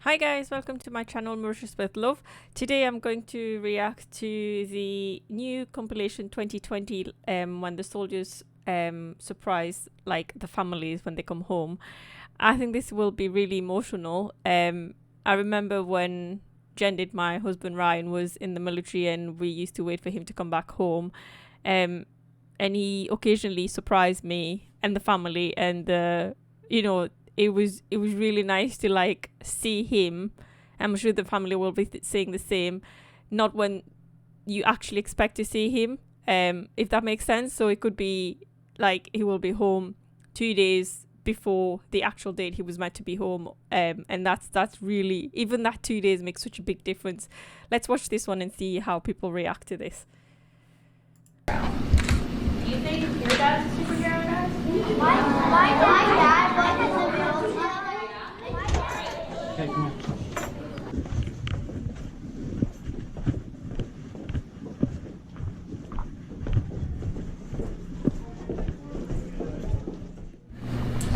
Hi guys, welcome to my channel Mauritius with Love. Today I'm going to react to the new compilation 2020 when the soldiers surprise like the families when they come home. I think this will be really emotional. I remember when Jendid, my husband Ryan, was in the military and we used to wait for him to come back home. And he occasionally surprised me and the family, and it was really nice to like see him. I'm sure the family will be saying the same, not when you actually expect to see him, if that makes sense. So it could be like he will be home 2 days before the actual date he was meant to be home, and that's really, even that 2 days makes such a big difference. Let's watch this one and see how people react to this. Do you think your dad's a superhero, guys? My dad was a Okay, come on.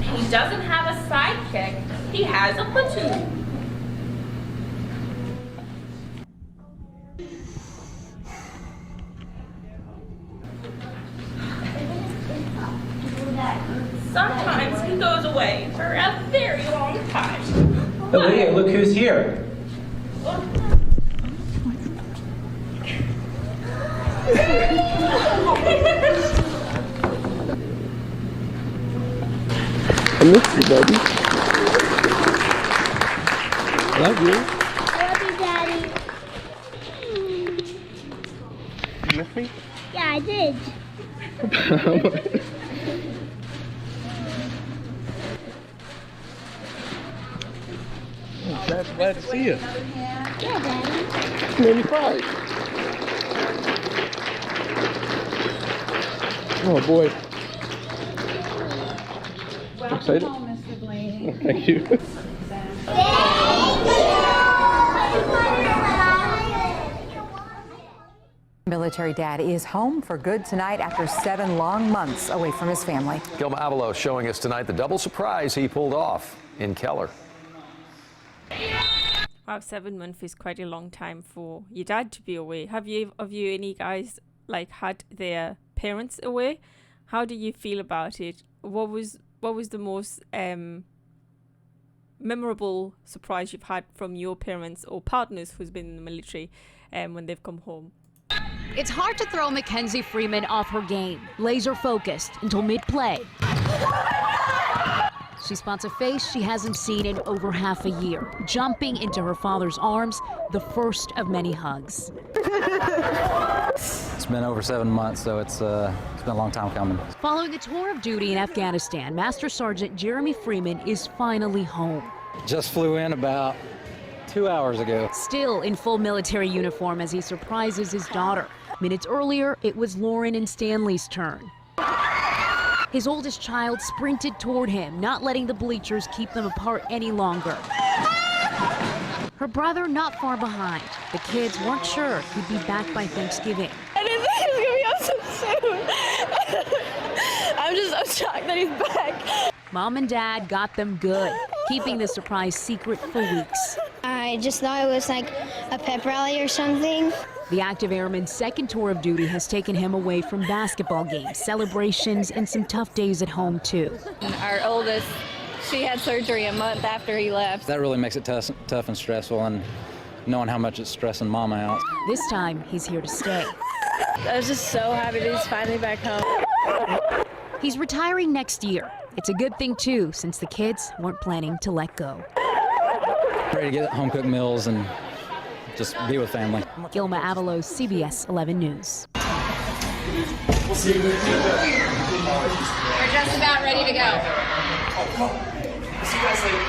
He doesn't have a sidekick. He has a platoon. Sometimes he goes away for a very long time. Olivia, look who's here. I miss you, baby. Love you. Love you, Daddy. You miss me? Yeah, I did. I'm glad to see you. Yeah, Daddy. You made me cry. Oh boy. Excited? Oh, thank you. Military dad is home for good tonight after 7 long months away from his family. Gilma Avalo showing us tonight the double surprise he pulled off in Keller. Wow, 7 months is quite a long time for your dad to be away. Have you any guys like had their parents away? How do you feel about it? What was the most memorable surprise you've had from your parents or partners who's been in the military when they've come home? It's hard to throw Mackenzie Freeman off her game, laser focused until mid-play. She spots a face she hasn't seen in over half a year, jumping into her father's arms, the first of many hugs. It's been over 7 months, so it's been a long time coming. Following a tour of duty in Afghanistan, Master Sergeant Jeremy Freeman is finally home. Just flew in about 2 hours ago. Still in full military uniform as he surprises his daughter. Minutes earlier, it was Lauren and Stanley's turn. His oldest child sprinted toward him, not letting the bleachers keep them apart any longer. Her brother not far behind. The kids weren't sure he'd be back by Thanksgiving. I didn't think he was gonna be out so soon. I'm shocked that he's back. Mom and Dad got them good, keeping the surprise secret for weeks. I just thought it was like a pep rally or something. The active airman's second tour of duty has taken him away from basketball games, celebrations, and some tough days at home, too. Our oldest, she had surgery a month after he left. That really makes it tough and stressful, and knowing how much it's stressing Mama out. This time, he's here to stay. I was just so happy that he's finally back home. He's retiring next year. It's a good thing, too, since the kids weren't planning to let go. Ready to get home-cooked meals and just be with family. Gilma Avalo, CBS 11 News. We're just about ready to go. See you guys later.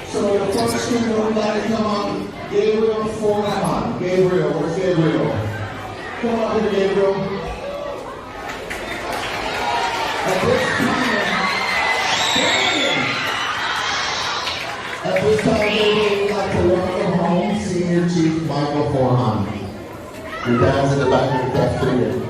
So the first screen, everybody come on. Gabriel, 4 on. Gabriel, where's Gabriel? Come on here, Gabriel. At this time, we would like to welcome home Senior Chief Michael Forhan. Your dad's in the back of the cafeteria.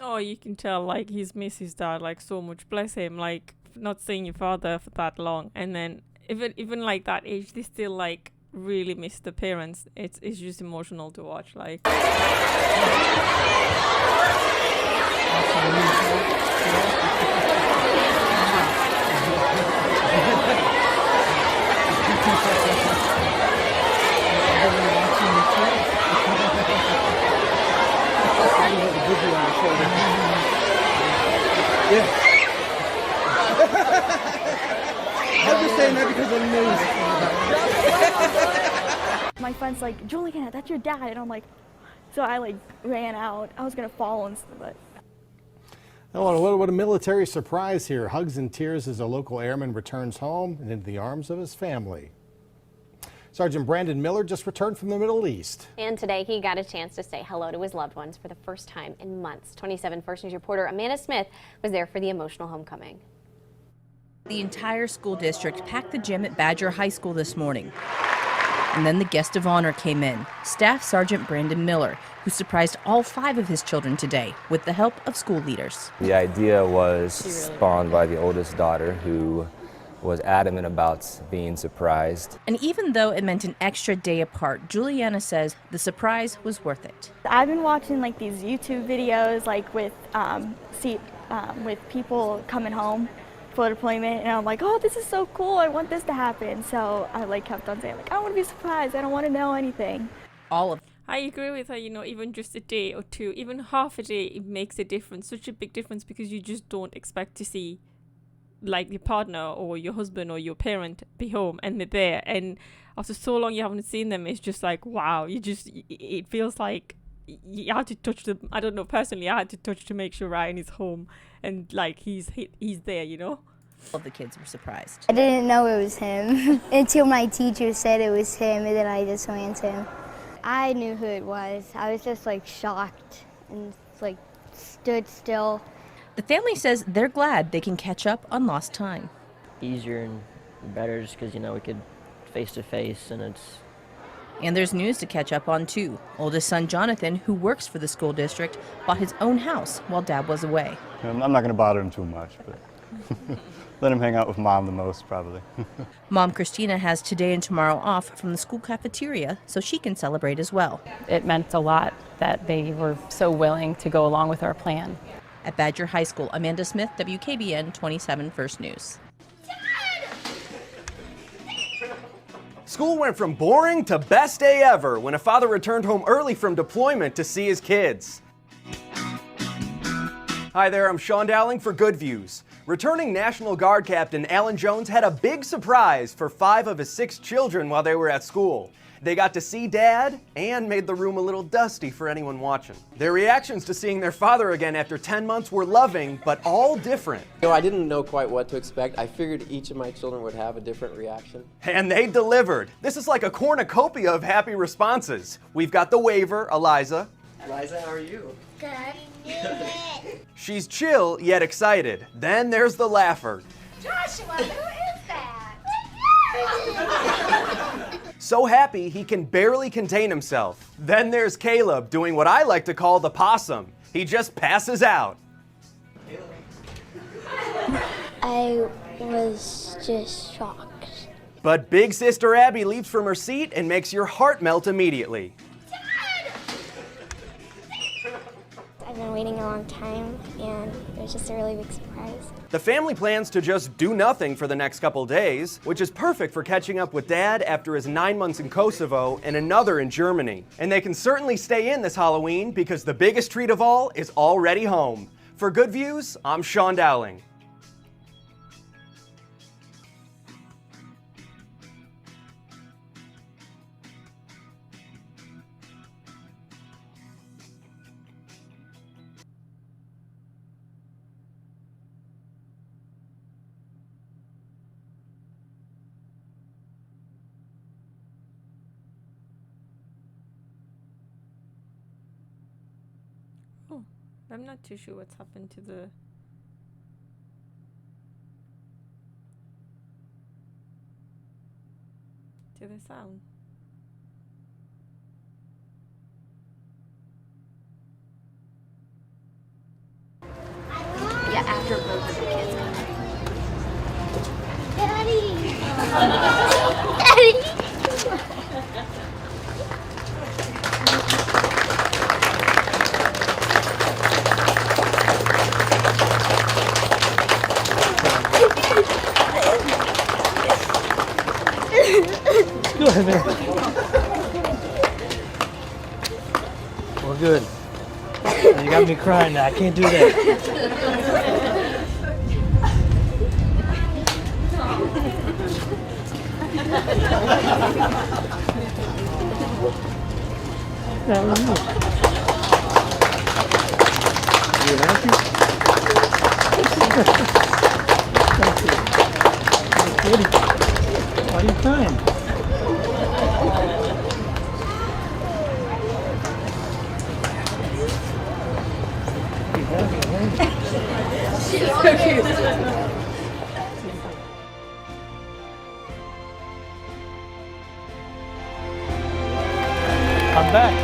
Oh, you can tell like he's missed his dad like so much. Bless him, like not seeing your father for that long, and then even like that age, they still like really miss the parents. It's just emotional to watch. Like. Yeah. I'm just saying that because of the news. My friend's like, Juliana, that's your dad. And I'm like, so I like ran out. I was going to fall and stuff, but. Oh, what a military surprise here. Hugs and tears as a local airman returns home and into the arms of his family. Sergeant Brandon Miller just returned from the Middle East. And today he got a chance to say hello to his loved ones for the first time in months. 27 First News reporter Amanda Smith was there for the emotional homecoming. The entire school district packed the gym at Badger High School this morning. And then the guest of honor came in, Staff Sergeant Brandon Miller, who surprised all 5 of his children today with the help of school leaders. The idea was spawned by the oldest daughter, who was adamant about being surprised. And even though it meant an extra day apart, Juliana says the surprise was worth it. I've been watching like these YouTube videos like with people coming home for deployment, and I'm like, oh, this is so cool, I want this to happen. So I like kept on saying like, I want to be surprised, I don't want to know anything. I agree with her, you know, even just a day or two, even half a day, it makes a difference, such a big difference, because you just don't expect to see like your partner or your husband or your parent be home and they're there, and after so long you haven't seen them, it's just like, wow, it feels like you had to touch them. I don't know, personally I had to touch to make sure Ryan is home and like he's there, you know. All the kids were surprised. I didn't know it was him until my teacher said it was him, and then I just ran to him. I knew who it was. I was just like shocked and like stood still. The family says they're glad they can catch up on lost time. Easier and better just because, you know, we could face to face, and it's... And there's news to catch up on too. Oldest son Jonathan, who works for the school district, bought his own house while Dad was away. I'm not going to bother him too much, but let him hang out with Mom the most, probably. Mom Christina has today and tomorrow off from the school cafeteria so she can celebrate as well. It meant a lot that they were so willing to go along with our plan. At Badger High School, Amanda Smith, WKBN 27 First News. School went from boring to best day ever when a father returned home early from deployment to see his kids. Hi there, I'm Sean Dowling for Good Views. Returning National Guard Captain Alan Jones had a big surprise for 5 of his 6 children while they were at school. They got to see Dad and made the room a little dusty for anyone watching. Their reactions to seeing their father again after 10 months were loving, but all different. You know, I didn't know quite what to expect. I figured each of my children would have a different reaction. And they delivered. This is like a cornucopia of happy responses. We've got the waver, Eliza. Liza, how are you? Good. She's chill yet excited. Then there's the laugher. Joshua, who is that? So happy he can barely contain himself. Then there's Caleb doing what I like to call the possum. He just passes out. I was just shocked. But big sister Abby leaps from her seat and makes your heart melt immediately. I've been waiting a long time, and it was just a really big surprise. The family plans to just do nothing for the next couple days, which is perfect for catching up with Dad after his 9 months in Kosovo and another in Germany. And they can certainly stay in this Halloween because the biggest treat of all is already home. For Good Views, I'm Sean Dowling. I'm not too sure what's happened to the sound. Yeah, after both of the kids. Daddy! Daddy! Go ahead there. We're good. You got me crying now. I can't do that. You happy? Why are you crying? She's so cute. I'm back.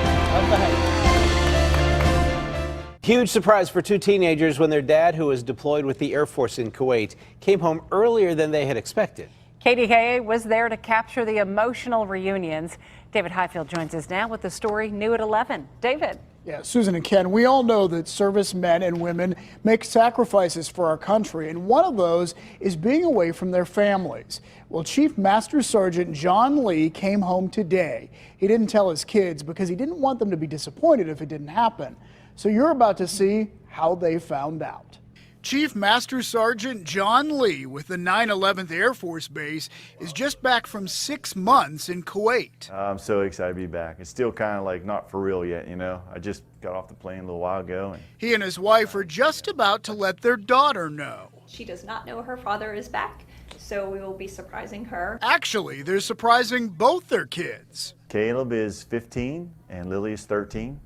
Huge surprise for two teenagers when their dad, who was deployed with the Air Force in Kuwait, came home earlier than they had expected. KDKA was there to capture the emotional reunions. David Highfield joins us now with the story new at 11. David. Yeah, Susan and Ken, we all know that servicemen and women make sacrifices for our country, and one of those is being away from their families. Well, Chief Master Sergeant John Lee came home today. He didn't tell his kids because he didn't want them to be disappointed if it didn't happen. So you're about to see how they found out. Chief Master Sergeant John Lee with the 911th Air Force Base is just back from 6 months in Kuwait. I'm so excited to be back. It's still kind of like not for real yet, you know. I just got off the plane a little while ago. He and his wife are just about to let their daughter know. She does not know her father is back, so we will be surprising her. Actually, they're surprising both their kids. Caleb is 15 and Lily is 13.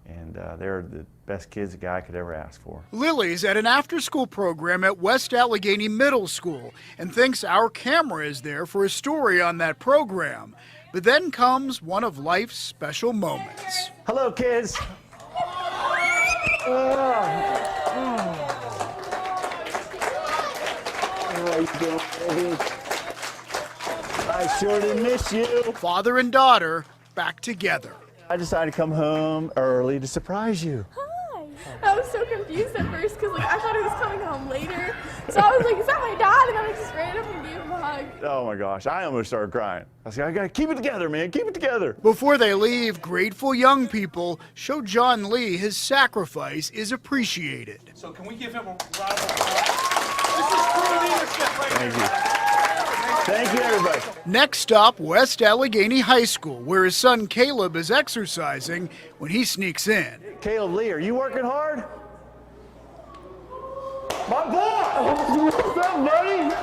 And they're the best kids a guy could ever ask for. Lily's at an after-school program at West Allegheny Middle School and thinks our camera is there for a story on that program. But then comes one of life's special moments. Hello, kids. How you doing, baby? I sure did miss you. Father and daughter back together. I decided to come home early to surprise you. Hi. I was so confused at first because I thought he was coming home later. So I was like, is that my dad? And then I just ran up and gave him a hug. Oh my gosh, I almost started crying. I said, I gotta keep it together, man, keep it together. Before they leave, grateful young people show John Lee his sacrifice is appreciated. So can we give him a round of applause? This is true leadership right Thank you. Thank you, everybody. Next stop, West Allegheny High School, where his son Caleb is exercising when he sneaks in. Caleb Lee, are you working hard? My boy! What's up, buddy?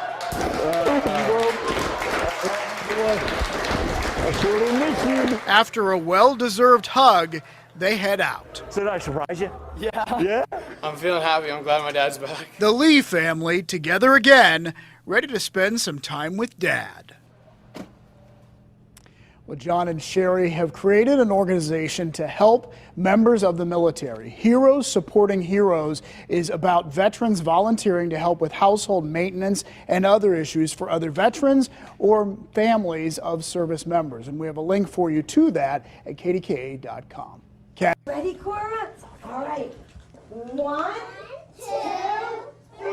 After a well-deserved hug, they head out. So did I surprise you? Yeah. Yeah? I'm feeling happy. I'm glad my dad's back. The Lee family together again, ready to spend some time with Dad. Well, John and Sherry have created an organization to help members of the military. Heroes Supporting Heroes is about veterans volunteering to help with household maintenance and other issues for other veterans or families of service members. And we have a link for you to that at kdka.com. Ready, Cora? All right. 1, 2, 3.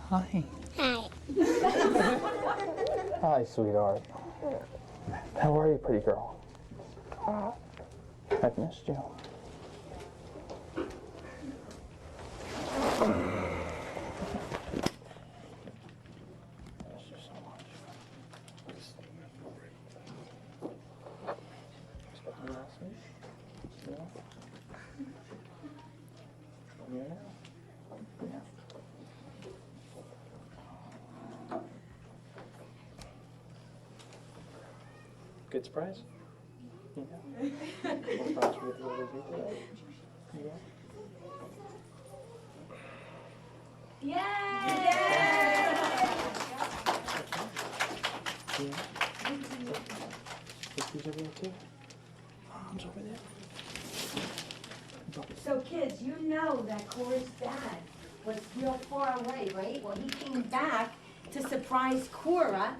Hi. Hi. Hi, sweetheart. How are you, pretty girl? I've missed you. Good surprise? Yeah. What surprise with the other people? Yeah. Who's over there too? Mom's over there. So kids, you know that Cora's dad was real far away, right? Well, he came back to surprise Cora,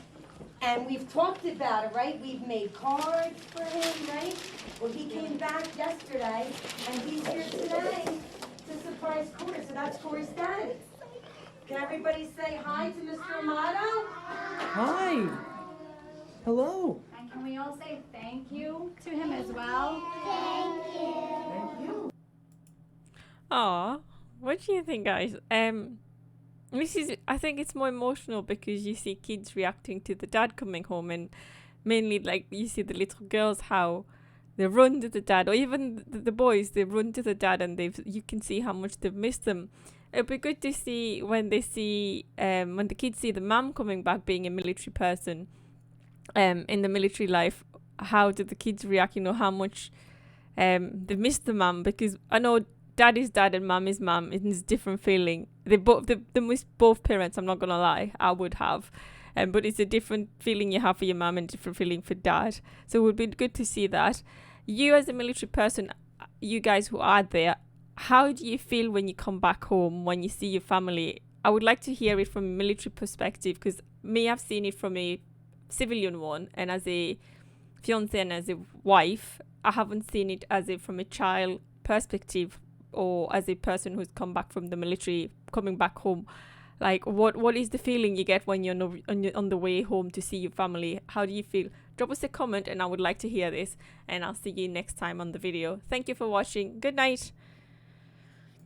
and we've talked about it, right? We've made cards for him, right? Well, he came back yesterday, and he's here today to surprise Cora, so that's Cora's dad. Can everybody say hi to Mr. Amato? Hi. Hello. And can we all say thank you to him as well? Thank you. Aw, what do you think, guys? I think it's more emotional because you see kids reacting to the dad coming home, and mainly like you see the little girls how they run to the dad, or even the boys, they run to the dad, and you can see how much they've missed them. It'd be good to see when they see when the kids see the mum coming back being a military person in the military life. How did the kids react? You know, how much they've missed the mum, because I know dad is dad and mum is mum. It's a different feeling. They miss both parents. I'm not gonna lie, I would have, but it's a different feeling you have for your mum and different feeling for dad. So it would be good to see that. You as a military person, you guys who are there, how do you feel when you come back home, when you see your family? I would like to hear it from a military perspective, because me, I've seen it from a civilian one, and as a fiance and as a wife, I haven't seen it as from a child perspective, or as a person who's come back from the military, coming back home. Like, what is the feeling you get when you're on the way home to see your family? How do you feel? Drop us a comment, and I would like to hear this, and I'll see you next time on the video. Thank you for watching. Good night.